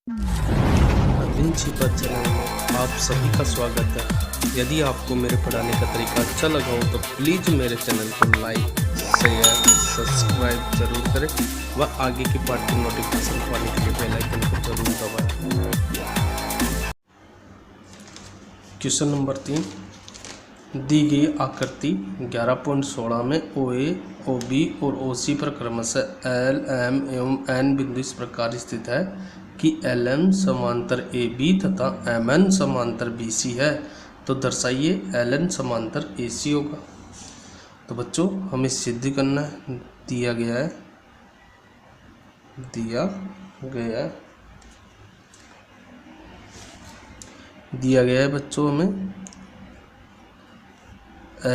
अरविंद छिपा चैनल में आप सभी का स्वागत है। यदि आपको मेरे पढ़ाने का तरीका अच्छा लगा हो तो प्लीज़ मेरे चैनल को लाइक, शेयर, सब्सक्राइब जरूर करें व आगे की पार्ट की नोटिफिकेशन पाने के लिए बेल आइकन को जरूर दबाएं। क्वेश्चन नंबर 3, दी गई आकृति 11.16 में OA, OB और OC पर क्रमशः L, M एवं N बिंदु इस प्रकार स्थित है कि LM समांतर AB तथा MN समांतर BC है, तो दर्शाइए LN समांतर AC होगा। तो बच्चों हमें सिद्ध करना है, दिया गया है बच्चों हमें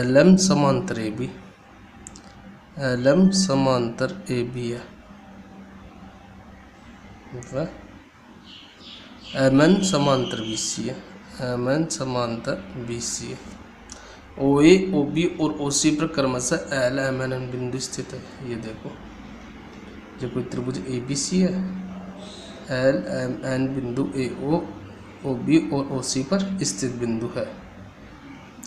LM समांतर AB, LM समांतर AB है वह MN समांतर BC है, MN समांतर BC है। OA, OB और OC पर क्रमशः L, M, N बिंदु स्थित है। ये देखो, जो कोई त्रिभुज ABC है, L, M, N बिंदु AO, OB और OC पर स्थित बिंदु है।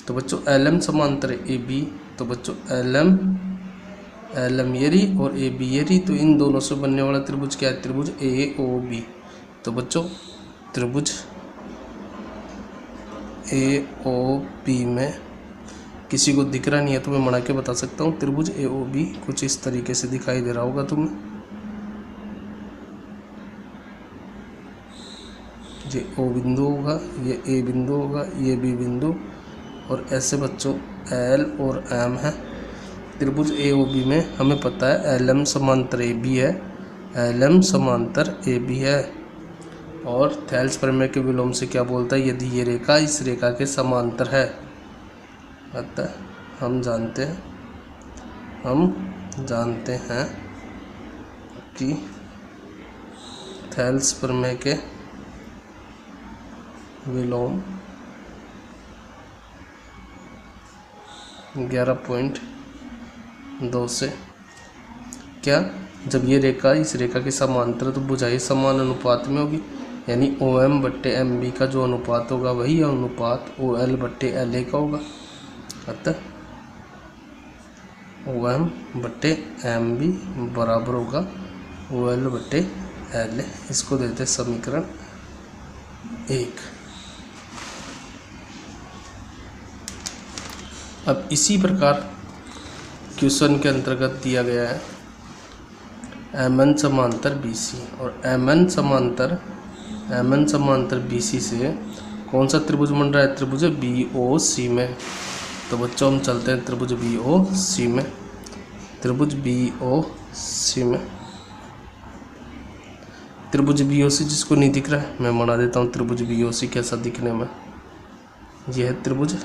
तो बच्चों LM समांतर AB, तो बच्चों LM ये रही और AB ये रही, तो इन दोनों से बनने वाला त्रिभुज क्या है? त्रिभुज AOB। तो बच्चों त्रिभुज AOB में किसी को दिख रहा नहीं है तो मैं बना के बता सकता हूँ। त्रिभुज AOB कुछ इस तरीके से दिखाई दे रहा होगा तुम्हें। ये O बिंदु होगा, ये A बिंदु होगा, ये B बिंदु, और ऐसे बच्चों L और M है। त्रिभुज AOB में हमें पता है LM समांतर AB है, LM समांतर AB है। और थेल्स प्रमेय के विलोम से क्या बोलता है? यदि ये रेखा इस रेखा के समांतर है, अतः हम जानते हैं कि थेल्स प्रमेय के विलोम 11.2 से क्या, जब ये रेखा इस रेखा के समांतर तो भुजाएं समान अनुपात में होगी, यानी OM बट्टे MB का जो अनुपात होगा वही अनुपात OL बट्टे LA का होगा। अतः OM बट्टे MB बराबर होगा OL बट्टे LA। इसको देते समीकरण 1। अब इसी प्रकार क्वेश्चन के अंतर्गत दिया गया है MN समांतर BC और MN समांतर BC से कौन सा त्रिभुज बन रहा है? त्रिभुज BOC में। तो बच्चों हम चलते हैं त्रिभुज BOC में। त्रिभुज BOC जिसको नहीं दिख रहा है मैं बना देता हूँ त्रिभुज BOC कैसा दिखने में। यह है त्रिभुज,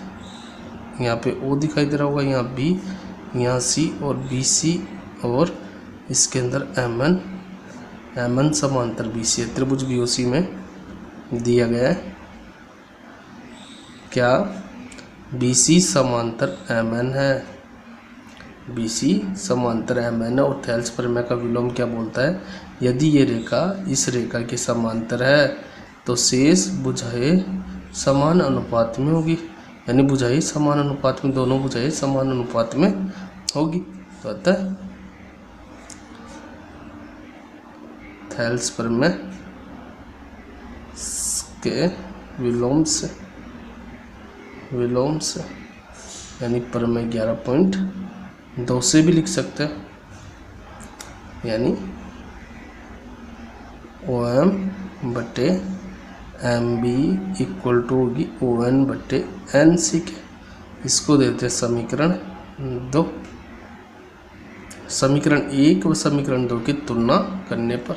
यहाँ पे O दिखाई दे रहा होगा, यहाँ B, यहाँ C और BC, और इसके अंदर MN समांतर BC है। त्रिभुज BOC में दिया गया है क्या? BC समांतर MN है, BC समांतर MN है। और थेल्स प्रमेय का विलोम क्या बोलता है? यदि ये रेखा इस रेखा के समांतर है तो शेष भुजाएं समान अनुपात में होगी, यानी भुजाएं समान अनुपात में, दोनों भुजाएं समान अनुपात में होगी। तो अतः थेल्स प्रमेय के विलोम से यानी प्रमेय 11.2 से भी लिख सकते हैं, यानी OM बट्टे MB इक्वल टू होगी ON बट्टे NC के। इसको देते हैं समीकरण 2। समीकरण 1 व समीकरण 2 की तुलना करने पर,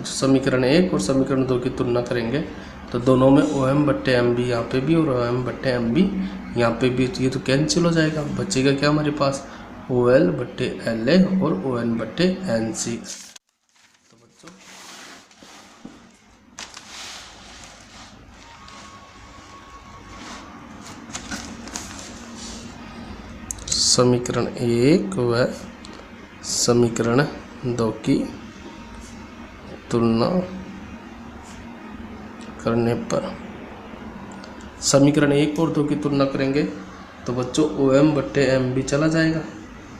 समीकरण 1 और समीकरण 2 की तुलना करेंगे तो दोनों में OM बट्टे MB यहाँ पे भी और OM बट्टे MB यहाँ पे भी, ये तो कैंसिल हो जाएगा। बचेगा क्या हमारे पास? OL बट्टे LA और ON बट्टे NC। तो बच्चों समीकरण 1 व समीकरण 2 की तुलना करने पर समीकरण 1 और 2 की तुलना करेंगे तो बच्चों OM बट्टे एम भी चला जाएगा,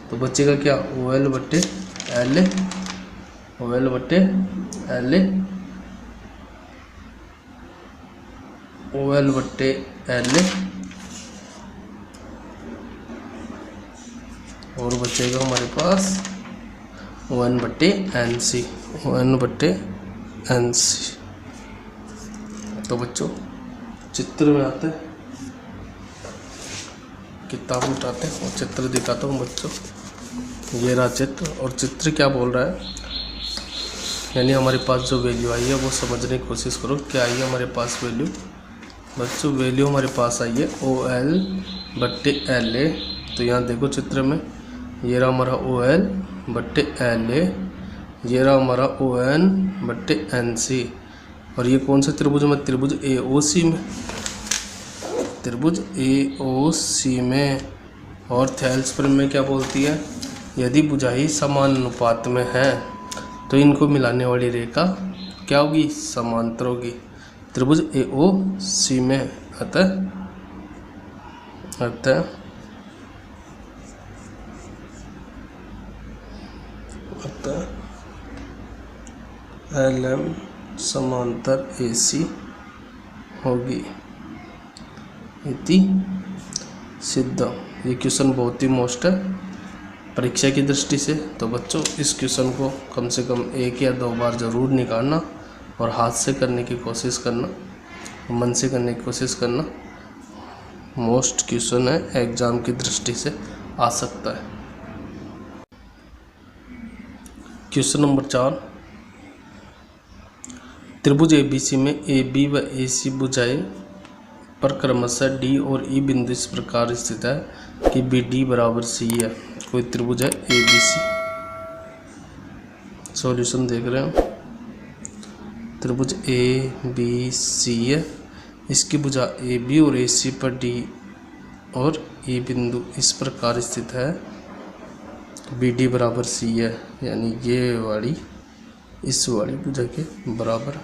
तो बचेगा क्या OL बट्टे LA, OL बट्टे LA, OL बट्टे LA, और बचेगा हमारे पास ON बट्टे NC, ON बट्टे NC। तो बच्चों चित्र में आते हैं, किताब उठाते हैं और चित्र दिखाता हूँ बच्चों। ये रहा चित्र, और चित्र क्या बोल रहा है, यानी हमारे पास जो वैल्यू आई है वो समझने की कोशिश करो। क्या आई है हमारे पास वैल्यू बच्चों? वैल्यू हमारे पास आई है OL बट्टे LA। तो यहाँ देखो चित्र में, ये रहा हमारा OL बट्टे LA, ये रहा हमारा ON बट्टे NC, और ये कौन सा त्रिभुज में? त्रिभुज AOC में, त्रिभुज AOC में। और थेल्स प्रमेय में क्या बोलती है? यदि भुजाएं समान अनुपात में है तो इनको मिलाने वाली रेखा क्या होगी? समांतर होगी। त्रिभुज AOC में अतः LM समांतर AC होगी इति सिद्ध। ये क्वेश्चन बहुत ही मोस्ट है परीक्षा की दृष्टि से, तो बच्चों इस क्वेश्चन को कम से कम 1 या 2 बार ज़रूर निकालना और हाथ से करने की कोशिश करना, मन से करने की कोशिश करना। मोस्ट क्वेश्चन है, एग्जाम की दृष्टि से आ सकता है। क्वेश्चन नंबर 4, त्रिभुज ABC में AB व AC भुजाएं पर क्रमशः D और E बिंदु इस प्रकार स्थित है कि BD बराबर C है। कोई त्रिभुज है ABC। सॉल्यूशन देख रहे हैं, त्रिभुज ABC है, इसकी भुजा AB और AC पर D और E बिंदु इस प्रकार स्थित है, BD बराबर C है, यानी ये वाली इस वाली भुजा के बराबर,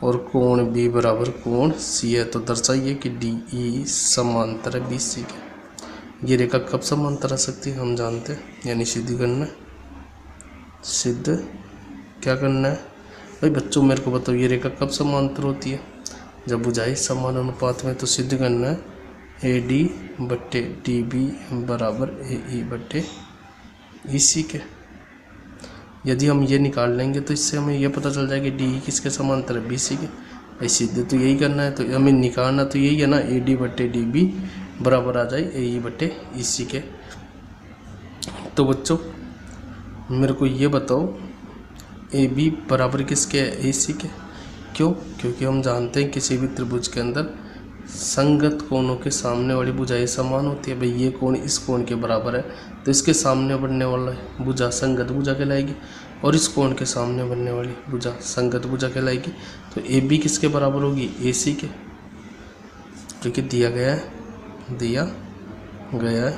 और कोण B बराबर कोण C है। तो दर्शाइए कि DE समांतर है BC के। ये रेखा कब समांतर आ सकती है हम जानते हैं, यानी सिद्ध करना है। सिद्ध क्या करना है भाई बच्चों, मेरे को बताओ ये रेखा कब समांतर होती है? जब भुजाएं समान अनुपात में। तो सिद्ध करना है AD बट्टे DB बराबर AE बट्टे EC के। यदि हम ये निकाल लेंगे तो इससे हमें ये पता चल जाएगा कि DE किसके समांतर है? BC के। भाई सिद्ध तो यही करना है, तो हमें निकालना तो यही है ना, AD बट्टे DB बराबर आ जाए AE बट्टे EC के। तो बच्चों मेरे को ये बताओ AB बराबर किसके है? AC के। क्यों? क्योंकि हम जानते हैं किसी भी त्रिभुज के अंदर संगत कोणों के सामने वाली भुजाएं समान होती है। भाई ये कोण इस कोण के बराबर है, तो इसके सामने बनने वाला भुजा संगत भुजा कहलाएगी, और इस कोण के सामने बनने वाली भुजा संगत भुजा कहलाएगी। तो AB किसके बराबर होगी? AC के, क्योंकि दिया गया है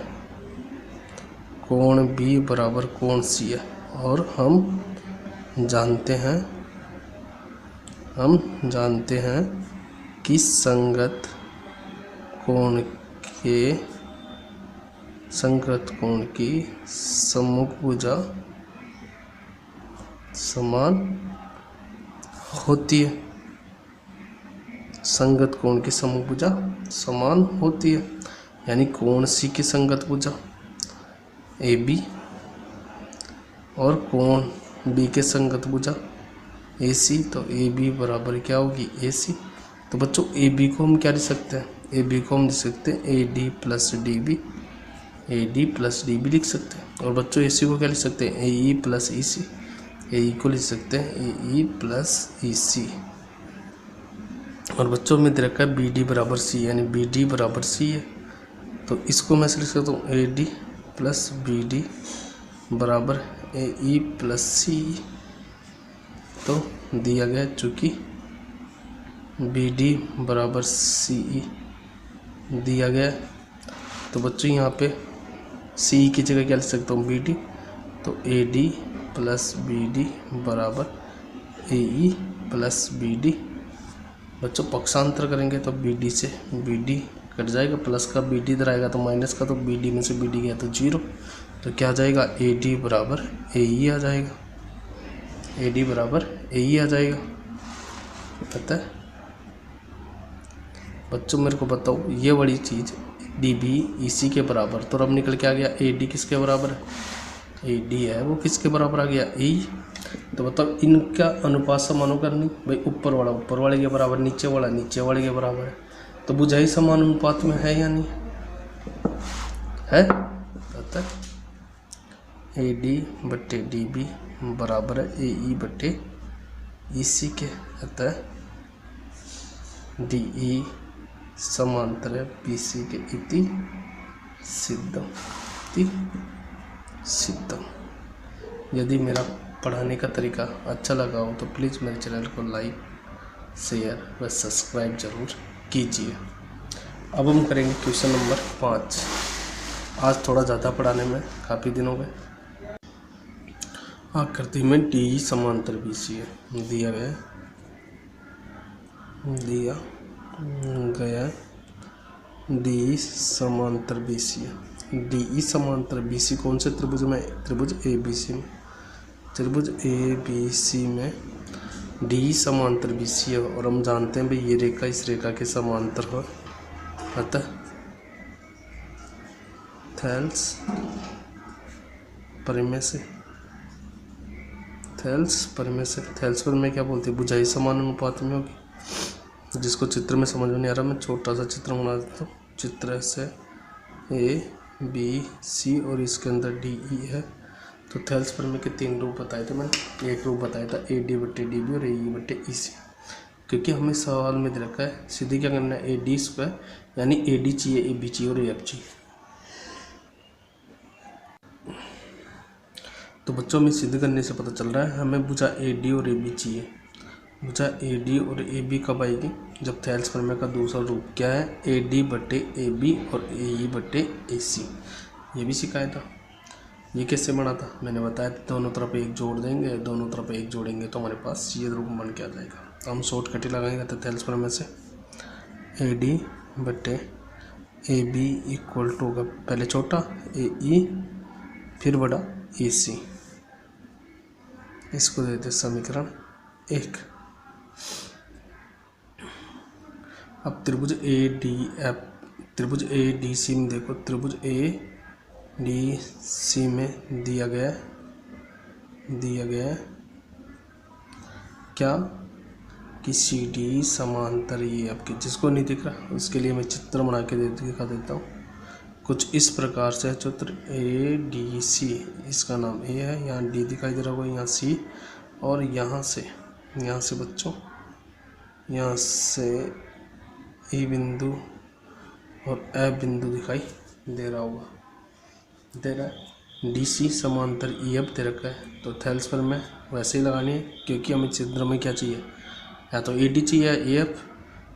कोण B बराबर कोण C है, और हम जानते हैं कि संगत कोण की सम्मुख भुजा समान होती है। संगत कोण की सम्मुख भुजा समान होती है, यानी कोण C की संगत भुजा AB और कोण B के संगत भुजा AC। तो AB बराबर क्या होगी? AC। तो बच्चों AB को हम क्या लिख सकते हैं? AB को हम लिख सकते हैं AD plus DB, AD plus DB लिख सकते हैं। और बच्चों AC को क्या लिख सकते हैं? AE प्लस EC, AE को लिख सकते हैं AE प्लस EC। और बच्चों में दे रखा है BD बराबर C, यानी BD बराबर C है, तो इसको मैं लिख सकता हूँ AD प्लस BD बराबर AE प्लस C। तो दिया गया चूँकि BD बराबर CE दिया गया, तो बच्चों यहाँ पे CE की जगह क्या लिख सकता हूँ? BD। तो AD प्लस BD बराबर AE प्लस BD। बच्चों पक्षांतर करेंगे तो BD से BD कट जाएगा, प्लस का BD इधर आएगा तो माइनस का, तो BD में से BD गया तो 0। तो क्या आ जाएगा, AD बराबर AE आ जाएगा, AD बराबर AE आ जाएगा। पता है बच्चों, मेरे को बताओ ये वाली चीज़ DB EC के बराबर, तो अब निकल के आ गया AD किसके बराबर है, AD है वो किसके बराबर आ गया, AE। तो बताओ इनका अनुपात समानुपाती भाई, ऊपर वाले के बराबर, नीचे वाले के बराबर है, तो बुझाई समानुपात में है या नहीं है। पता है AD बट्टे DB बराबर है AE बट्टे EC के। अतः DE समांतर है BC के इति सिद्धम। यदि मेरा पढ़ाने का तरीका अच्छा लगा हो तो प्लीज़ मेरे चैनल को लाइक शेयर व सब्सक्राइब जरूर कीजिए। अब हम करेंगे क्वेश्चन नंबर 5। आज थोड़ा ज़्यादा पढ़ाने में काफ़ी दिन हो गए। आकृति में DE समांतर BC है, दिया गया DE समांतर BC है। DE समांतर BC कौन से त्रिभुज में, त्रिभुज ABC में। त्रिभुज ABC में DE समांतर BC है, और हम जानते हैं भाई ये रेखा इस रेखा के समांतर हो, अतः थेल्स परिमेय से क्या बोलते हैं, भुजाई समानुपात में होगी। जिसको चित्र में समझ में नहीं आ रहा, मैं छोटा सा चित्र बना देता हूँ। चित्र से ABC और इसके अंदर DE है। तो थेल्स परिमेय के 3 रूप बताए थे मैंने। एक रूप बताया था AD बट्टे DB और AE बट्टे EC। क्योंकि हमें सवाल में दे रखा है सीधे क्या करना है, AD स्क्वायर यानी AD चाहिए, AB चाहिए और AF चाहिए। तो बच्चों में सिद्ध करने से पता चल रहा है हमें भुजा AD और AB चाहिए। भुजा AD और AB कब आएगी, जब थेल्स परिमेय का दूसरा रूप क्या है, AD बट्टे AB और AE बट्टे AC। ये भी सिखाया था। ये कैसे बना था मैंने बताया था, दोनों तरफ एक जोड़ देंगे, दोनों तरफ एक जोड़ेंगे तो हमारे पास ये रूप बन के आ जाएगा। तो हम शॉर्टकट ही लगाएंगे। तो थेल्स परिमेय से AD बट्टे AB इक्वल टू होगा पहले छोटा AE फिर बड़ा AC। इसको देते समीकरण 1। अब त्रिभुज ADC में देखो, त्रिभुज ADC में दिया गया क्या कि CD समांतर EF के। जिसको नहीं दिख रहा उसके लिए मैं चित्र बना के दिखा देता हूँ। कुछ इस प्रकार से चित्र ADC, इसका नाम A है, यहाँ D दिखाई दे रहा होगा, यहाँ C, और यहाँ से बच्चों यहाँ से E बिंदु और F बिंदु दिखाई दे रहा है। DC समांतर EF दे रखा है। तो थेल्स परिमेय वैसे ही लगानी है, क्योंकि हमें चित्र में क्या चाहिए, या तो AD चाहिए या AF।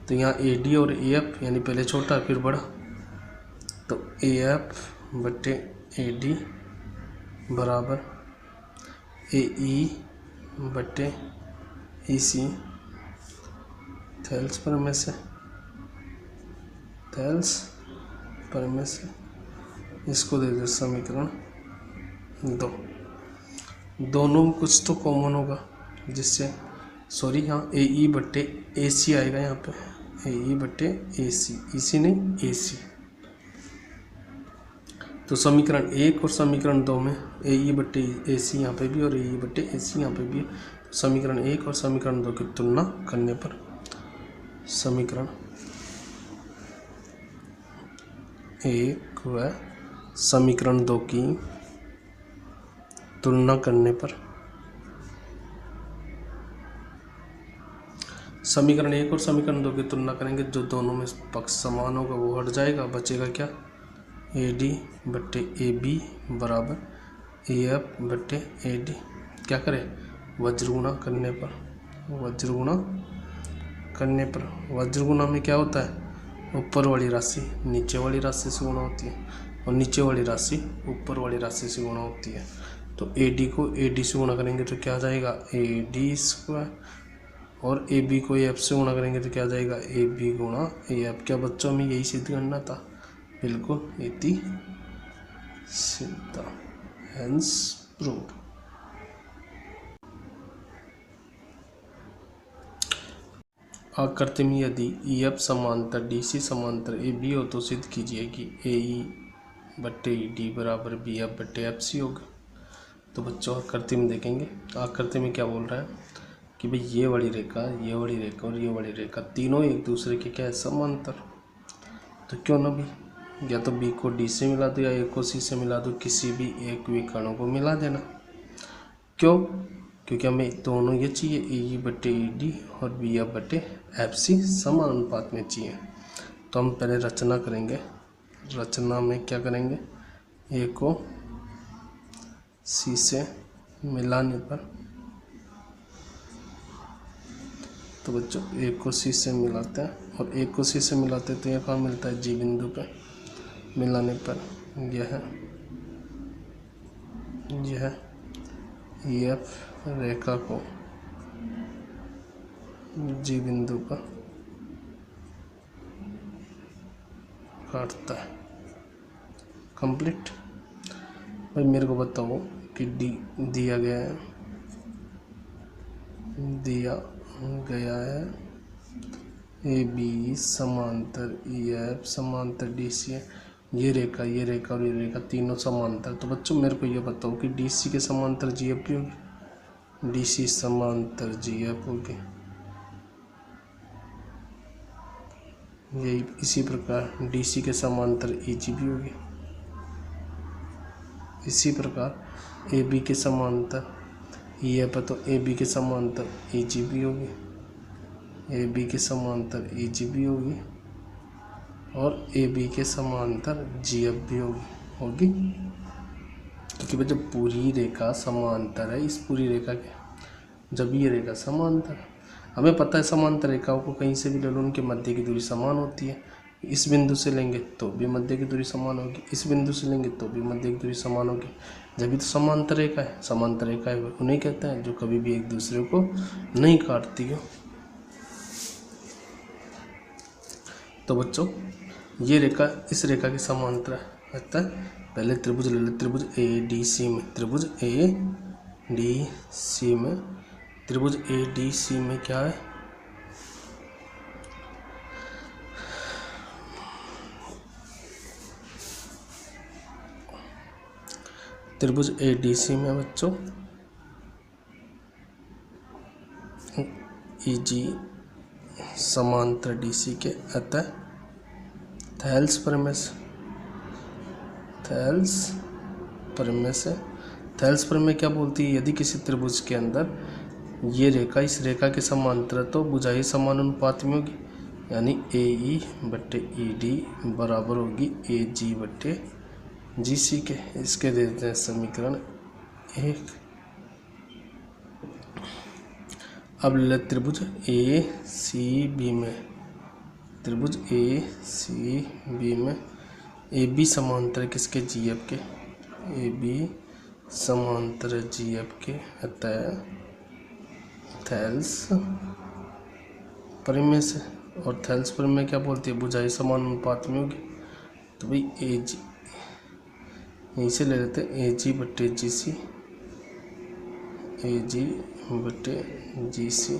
तो यहाँ AD और AF यानी पहले छोटा फिर बड़ा, तो AF बट्टे AD बराबर AE बट्टे EC। थेल्स परिमेय से इसको दे दो समीकरण 2। दोनों में कुछ तो कॉमन होगा, जिससे यहाँ AE बट्टे AC आएगा, यहाँ पे AE बट्टे AC, EC नहीं AC। तो समीकरण 1 और समीकरण 2 में AE बट्टे AC यहाँ पे भी और AE बट्टे AC यहाँ पे भी। समीकरण 1 और समीकरण 2 की तुलना करने पर समीकरण 1 व समीकरण 2 की तुलना करने पर समीकरण 1 और समीकरण 2 की तुलना करेंगे, जो दोनों में पक्ष समान होगा वो हट जाएगा, बचेगा क्या, AD बट्टे AB बराबर AF बट्टे AD। क्या करें, वज्रगुणा करने पर वज्रगुणा में क्या होता है, ऊपर वाली राशि नीचे वाली राशि से गुणा होती है और नीचे वाली राशि ऊपर वाली राशि से गुणा होती है। तो ए डी को ए डी से गुणा करेंगे तो क्या आ जाएगा ए डी स्क्वायर, और ए बी को ए एफ से गुणा करेंगे तो क्या आ जाएगा ए बी गुणा ए एफ। क्या बच्चों में यही सिद्ध करना था? बिल्कुल इति सिद्ध, हेंस प्रूव्ड। आकृति में यदि ई एफ समांतर डी सी समांतर ए बी हो तो सिद्ध कीजिए कि ए ई बट्टे ई डी बराबर बी एफ बट्टे एफ सी होगा। तो बच्चों आकृति में देखेंगे, आकृति में क्या बोल रहा है कि भाई ये वाली रेखा, ये वाली रेखा और ये वाली रेखा तीनों एक दूसरे के क्या है समांतर। तो क्यों ना भी या तो बी को डी से मिला दो या ए को सी से मिला दो, किसी भी एक विकर्णों को मिला देना। क्यों? क्योंकि हमें दोनों ये चाहिए, ए बट्टे ई डी और बी एफ बट्टे एफ सी समान अनुपात में चाहिए। तो हम पहले रचना करेंगे, रचना में क्या करेंगे, ए को सी से मिलाने पर, तो बच्चों ए को सी से मिलाते हैं और ए को सी से मिलाते हैं तो ये कहाँ मिलता है जी बिंदु पे मिलाने पर। यह ई एफ रेखा को जी बिंदु पर काटता है। कंप्लीट। भाई मेरे को बताओ कि डी दिया गया है ए बी समांतर ई एफ समांतर डी सी है। ये रेखा और ये रेखा तीनों समांतर। तो बच्चों मेरे को ये बताओ कि डी सी के समांतर जी एफ भी होगी, डी सी समांतर जी एफ होगी। यही इसी प्रकार डी सी के समांतर ई जी भी होगी। इसी प्रकार ए बी के समांतर ई एफ है तो ए बी के समांतर ई जी भी होगी, ए बी के समांतर ई जी भी होगी और ए बी के समांतर जी एफ भी होगी। क्योंकि भाई जब पूरी रेखा समांतर है, इस पूरी रेखा के जब ये रेखा समांतर, हमें पता है समांतर रेखाओं को कहीं से भी ले लो उनके मध्य की दूरी समान होती है। इस बिंदु से लेंगे तो भी मध्य की दूरी समान होगी, इस बिंदु से लेंगे तो भी मध्य की दूरी समान होगी। जब भी तो समांतर रेखा है, समांतर रेखा है उन्हें कहते हैं जो कभी भी एक दूसरे को नहीं काटती हो। तो बच्चों ये रेखा इस रेखा के समांतर है। पहले त्रिभुज ले लो, त्रिभुज ए डी सी में, त्रिभुज ए डी सी में, त्रिभुज ए डी सी में क्या है, त्रिभुज ए डी सी में बच्चों ई जी समांतर डी सी के, अतः थेल्स प्रमेय क्या बोलती है? यदि किसी त्रिभुज के अंदर ये रेखा इस रेखा के समांतर तो भुजाएं समान अनुपात में होगी, यानी ए ई बट्टे ई डी बराबर होगी ए जी बट्टे जी सी के। इसके देते हैं समीकरण 1। अब ले त्रिभुज ए सी बी में, त्रिभुज ए सी बी में ए बी समांतर किसके जी एफ के, ए बी समांतर जी एफ के, अतः थेल्स प्रमेय से, और थेल्स प्रमेय क्या बोलती है? भुजाएं समान अनुपात में होगी। तो भाई ए जी यहीं से ले लेते हैं, ए जी बट्टे जी सी, ए जी बट्टे जी सी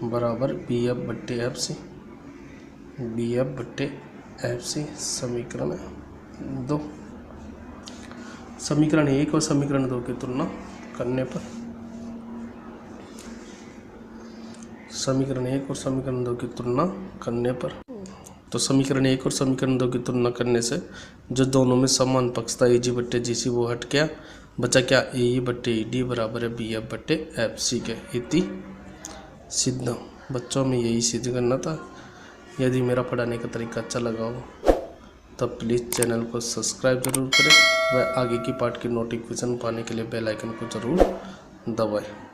बराबर बी एफ बट्टे एफ सी, बी एफ बट्टे एफ सी। समीकरण 2, समीकरण 1 और समीकरण 2 की तुलना करने पर, समीकरण 1 और समीकरण 2 की तुलना करने पर, तो समीकरण 1 और समीकरण 2 की तुलना करने से जो दोनों में समान पक्ष था ए जी बट्टे जी सी वो हट गया, बचा क्या, ए ई बट्टे ई डी बराबर है बी एफ बट्टे एफ सी के। इति सिद्ध। बच्चों में यही सिद्ध करना था। यदि मेरा पढ़ाने का तरीका अच्छा लगा हो तो प्लीज़ चैनल को सब्सक्राइब जरूर करें व आगे की पार्ट की नोटिफिकेशन पाने के लिए बेल आइकन को ज़रूर दबाएं।